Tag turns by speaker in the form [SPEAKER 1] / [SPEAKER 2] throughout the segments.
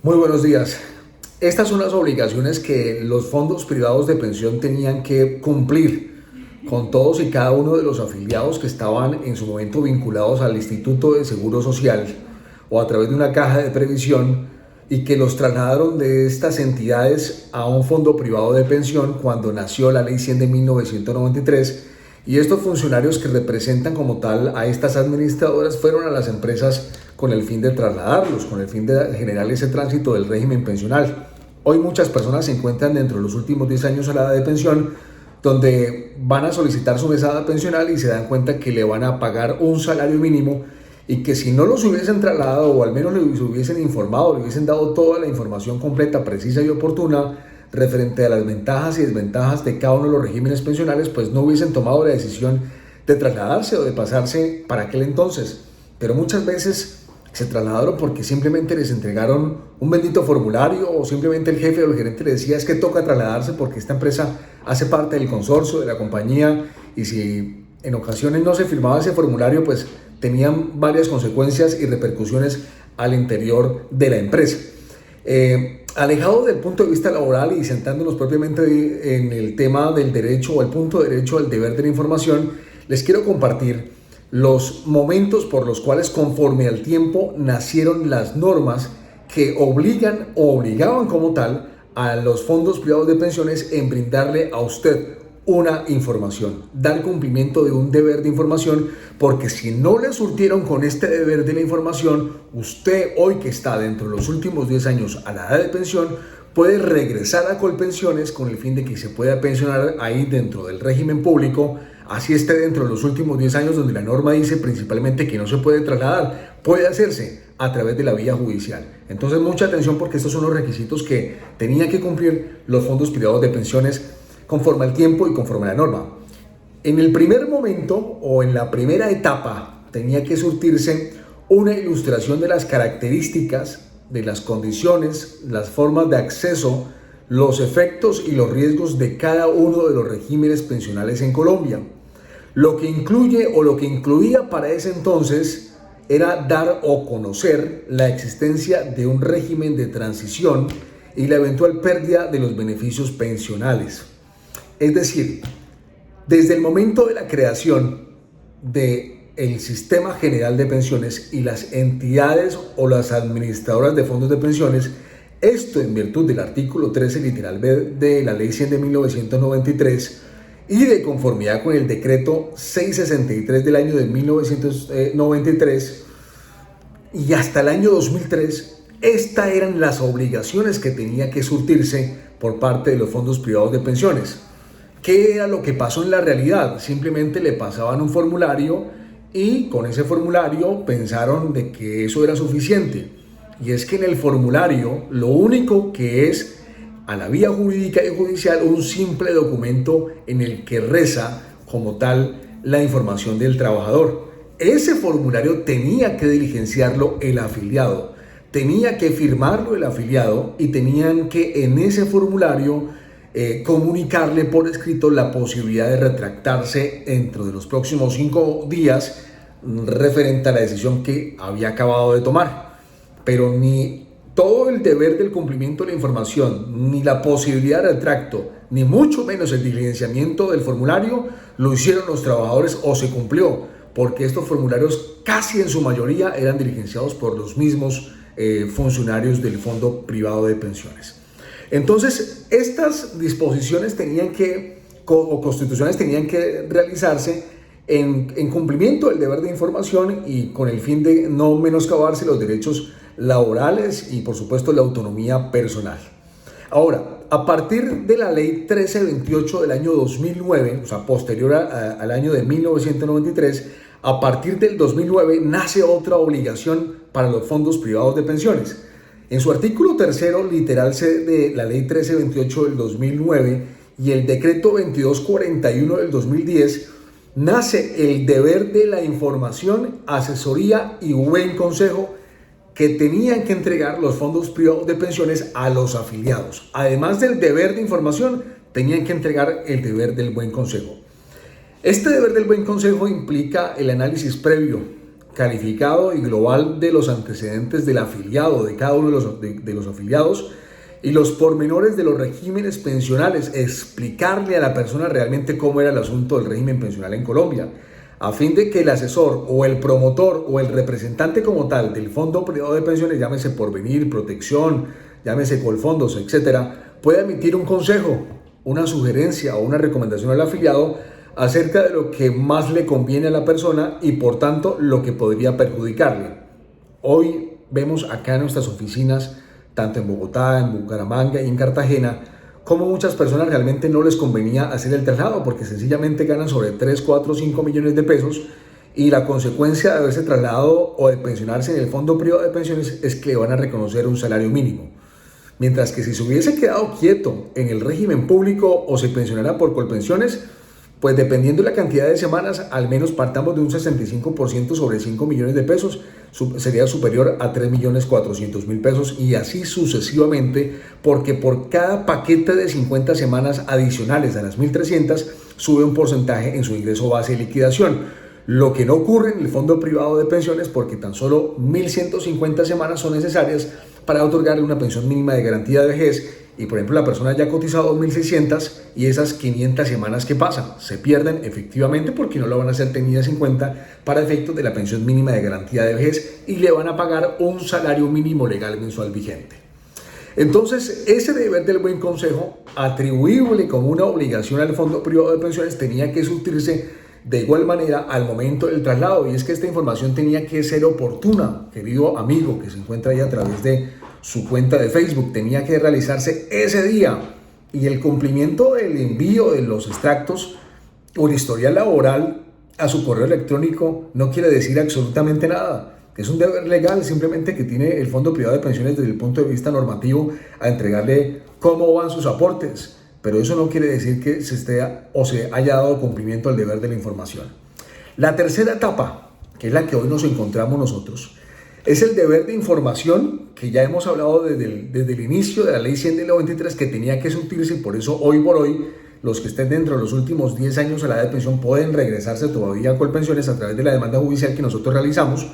[SPEAKER 1] Muy buenos días. Estas son las obligaciones que los fondos privados de pensión tenían que cumplir con todos y cada uno de los afiliados que estaban en su momento vinculados al Instituto de Seguro Social o a través de una caja de previsión y que los trasladaron de estas entidades a un fondo privado de pensión cuando nació la Ley 100 de 1993. Y estos funcionarios que representan como tal a estas administradoras fueron a las empresas con el fin de trasladarlos, con el fin de generar ese tránsito del régimen pensional. Hoy muchas personas se encuentran dentro de los últimos 10 años a la edad de pensión, donde van a solicitar su mesada pensional y se dan cuenta que le van a pagar un salario mínimo y que si no los hubiesen trasladado o al menos les hubiesen informado, le hubiesen dado toda la información completa, precisa y oportuna referente a las ventajas y desventajas de cada uno de los regímenes pensionales, pues no hubiesen tomado la decisión de trasladarse o de pasarse para aquel entonces. Pero muchas veces se trasladaron porque simplemente les entregaron un bendito formulario o simplemente el jefe o el gerente les decía es que toca trasladarse porque esta empresa hace parte del consorcio de la compañía y si en ocasiones no se firmaba ese formulario pues tenían varias consecuencias y repercusiones al interior de la empresa. Alejado del punto de vista laboral y sentándonos propiamente en el tema del derecho o el punto de derecho al deber de la información, les quiero compartir los momentos por los cuales conforme al tiempo nacieron las normas que obligan o obligaban como tal a los fondos privados de pensiones en brindarle a usted una información, dar cumplimiento de un deber de información, porque si no le surtieron con este deber de la información, usted hoy que está dentro de los últimos 10 años a la edad de pensión, puede regresar a Colpensiones con el fin de que se pueda pensionar ahí dentro del régimen público, así esté dentro de los últimos 10 años donde la norma dice principalmente que no se puede trasladar, puede hacerse a través de la vía judicial. Entonces mucha atención porque estos son los requisitos que tenían que cumplir los fondos privados de pensiones conforme al tiempo y conforme a la norma. En el primer momento o en la primera etapa tenía que surtirse una ilustración de las características, de las condiciones, las formas de acceso, los efectos y los riesgos de cada uno de los regímenes pensionales en Colombia. Lo que incluye o lo que incluía para ese entonces era dar o conocer la existencia de un régimen de transición y la eventual pérdida de los beneficios pensionales. Es decir, desde el momento de la creación del Sistema General de Pensiones y las entidades o las administradoras de fondos de pensiones, esto en virtud del artículo 13 literal B de la Ley 100 de 1993 y de conformidad con el decreto 663 del año de 1993 y hasta el año 2003, estas eran las obligaciones que tenía que surtirse por parte de los fondos privados de pensiones. ¿Qué era lo que pasó en la realidad? Simplemente le pasaban un formulario y con ese formulario pensaron de que eso era suficiente. Y es que en el formulario lo único que es a la vía jurídica y judicial un simple documento en el que reza como tal la información del trabajador. Ese formulario tenía que diligenciarlo el afiliado, tenía que firmarlo el afiliado y tenían que en ese formulario comunicarle por escrito la posibilidad de retractarse dentro de los próximos 5 días referente a la decisión que había acabado de tomar. Pero ni todo el deber del cumplimiento de la información, ni la posibilidad de retracto, ni mucho menos el diligenciamiento del formulario lo hicieron los trabajadores o se cumplió, porque estos formularios casi en su mayoría eran diligenciados por los mismos funcionarios del Fondo Privado de Pensiones. Entonces, estas disposiciones constitucionales tenían que realizarse en cumplimiento del deber de información y con el fin de no menoscabarse los derechos laborales y, por supuesto, la autonomía personal. Ahora, a partir de la Ley 1328 del año 2009, o sea, posterior al año de 1993, a partir del 2009 nace otra obligación para los fondos privados de pensiones. En su artículo tercero, literal C de la Ley 1328 del 2009 y el Decreto 2241 del 2010, nace el deber de la información, asesoría y buen consejo que tenían que entregar los fondos privados de pensiones a los afiliados. Además del deber de información, tenían que entregar el deber del buen consejo. Este deber del buen consejo implica el análisis previo calificado y global de los antecedentes del afiliado, de cada uno de los afiliados, y los pormenores de los regímenes pensionales, explicarle a la persona realmente cómo era el asunto del régimen pensional en Colombia, a fin de que el asesor o el promotor o el representante como tal del Fondo Privado de Pensiones, llámese Porvenir, Protección, llámese Colfondos, etcétera, pueda emitir un consejo, una sugerencia o una recomendación al afiliado acerca de lo que más le conviene a la persona y por tanto lo que podría perjudicarle. Hoy vemos acá en nuestras oficinas, tanto en Bogotá, en Bucaramanga y en Cartagena, como muchas personas realmente no les convenía hacer el traslado porque sencillamente ganan sobre 3, 4, 5 millones de pesos y la consecuencia de haberse trasladado o de pensionarse en el Fondo Privado de Pensiones es que le van a reconocer un salario mínimo. Mientras que si se hubiese quedado quieto en el régimen público o se pensionara por Colpensiones, pues dependiendo de la cantidad de semanas, al menos partamos de un 65% sobre 5 millones de pesos, sería superior a 3.400.000 pesos y así sucesivamente, porque por cada paquete de 50 semanas adicionales a las 1.300 sube un porcentaje en su ingreso base de liquidación. Lo que no ocurre en el Fondo Privado de Pensiones porque tan solo 1.150 semanas son necesarias para otorgarle una pensión mínima de garantía de vejez y por ejemplo la persona ya ha cotizado 2.600 y esas 500 semanas que pasan se pierden efectivamente porque no lo van a ser tenidas en cuenta para efectos de la pensión mínima de garantía de vejez y le van a pagar un salario mínimo legal mensual vigente. Entonces ese deber del buen consejo atribuible como una obligación al Fondo Privado de Pensiones tenía que surtirse de igual manera al momento del traslado y es que esta información tenía que ser oportuna, querido amigo que se encuentra ahí a través de su cuenta de Facebook, tenía que realizarse ese día y el cumplimiento del envío de los extractos o el historial laboral a su correo electrónico no quiere decir absolutamente nada. Es un deber legal simplemente que tiene el Fondo Privado de Pensiones desde el punto de vista normativo a entregarle cómo van sus aportes, pero eso no quiere decir que se haya dado cumplimiento al deber de la información. La tercera etapa, que es la que hoy nos encontramos nosotros, es el deber de información que ya hemos hablado desde el inicio de la ley 100 del 93 que tenía que surtirse y por eso hoy por hoy los que estén dentro de los últimos 10 años a la edad de pensión pueden regresarse todavía a Colpensiones a través de la demanda judicial que nosotros realizamos.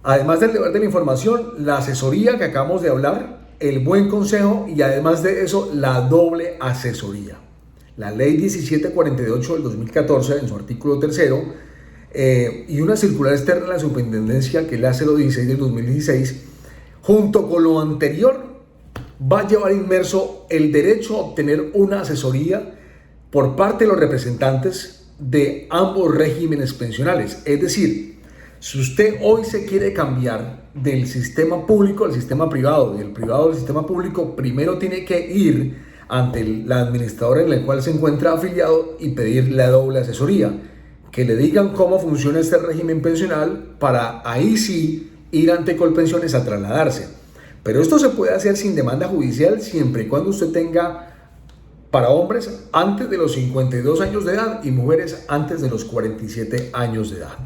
[SPEAKER 1] Además del deber de la información, la asesoría que acabamos de hablar, el buen consejo y además de eso la doble asesoría. La ley 1748 del 2014 en su artículo 3º y una circular externa de la superintendencia que es la 016 del 2016, junto con lo anterior, va a llevar inmerso el derecho a obtener una asesoría por parte de los representantes de ambos regímenes pensionales. Es decir, si usted hoy se quiere cambiar del sistema público al sistema privado, del privado al sistema público, primero tiene que ir ante la administradora en la cual se encuentra afiliado y pedir la doble asesoría. Que le digan cómo funciona este régimen pensional para ahí sí ir ante Colpensiones a trasladarse. Pero esto se puede hacer sin demanda judicial siempre y cuando usted tenga para hombres antes de los 52 años de edad y mujeres antes de los 47 años de edad.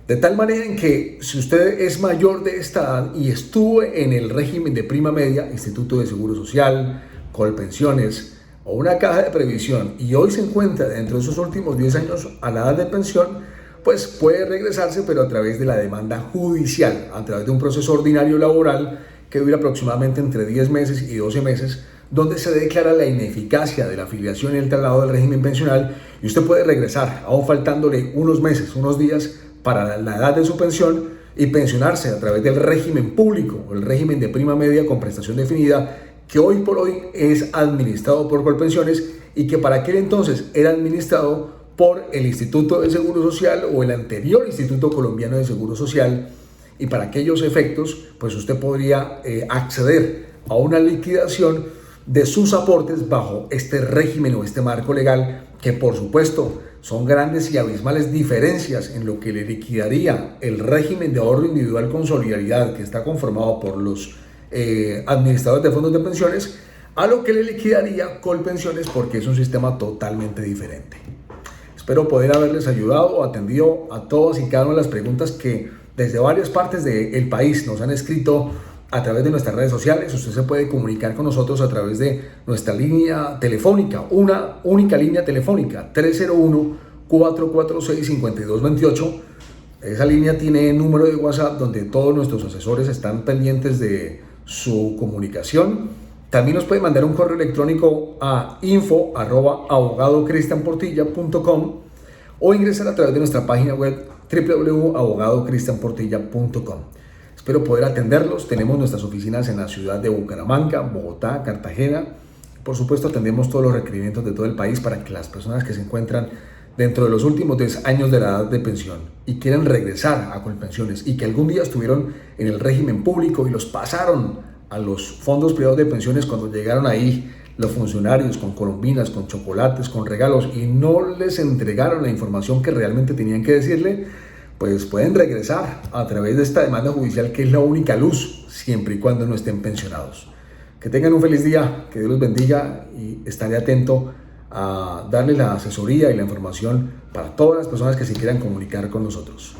[SPEAKER 1] De tal manera en que si usted es mayor de esta edad y estuvo en el régimen de prima media, Instituto de Seguro Social, Colpensiones o una caja de previsión y hoy se encuentra dentro de esos últimos 10 años a la edad de pensión, pues puede regresarse pero a través de la demanda judicial, a través de un proceso ordinario laboral que dura aproximadamente entre 10 meses y 12 meses, donde se declara la ineficacia de la afiliación y el traslado del régimen pensional y usted puede regresar, aún faltándole unos meses, unos días para la edad de su pensión y pensionarse a través del régimen público o el régimen de prima media con prestación definida que hoy por hoy es administrado por Colpensiones y que para aquel entonces era administrado por el Instituto de Seguro Social o el anterior Instituto Colombiano de Seguro Social y para aquellos efectos pues usted podría acceder a una liquidación de sus aportes bajo este régimen o este marco legal que por supuesto son grandes y abismales diferencias en lo que le liquidaría el régimen de ahorro individual con solidaridad que está conformado por los administradores de fondos de pensiones a lo que le liquidaría Colpensiones porque es un sistema totalmente diferente. Espero poder haberles ayudado o atendido a todas y cada una de las preguntas que desde varias partes del país nos han escrito a través de nuestras redes sociales. Usted se puede comunicar con nosotros a través de nuestra línea telefónica, una única línea telefónica, 301-446-5228. Esa línea tiene número de WhatsApp donde todos nuestros asesores están pendientes de su comunicación. También nos puede mandar un correo electrónico a info@abogadocristianportilla.com o ingresar a través de nuestra página web www.abogadocristianportilla.com. Espero poder atenderlos. Tenemos nuestras oficinas en la ciudad de Bucaramanga, Bogotá, Cartagena. Por supuesto, atendemos todos los requerimientos de todo el país para que las personas que se encuentran dentro de los últimos 10 años de la edad de pensión y quieren regresar a Colpensiones y que algún día estuvieron en el régimen público y los pasaron a los fondos privados de pensiones cuando llegaron ahí los funcionarios con colombinas, con chocolates, con regalos y no les entregaron la información que realmente tenían que decirle, pues pueden regresar a través de esta demanda judicial que es la única luz siempre y cuando no estén pensionados. Que tengan un feliz día, que Dios los bendiga y estaré atento a darles la asesoría y la información para todas las personas que se quieran comunicar con nosotros.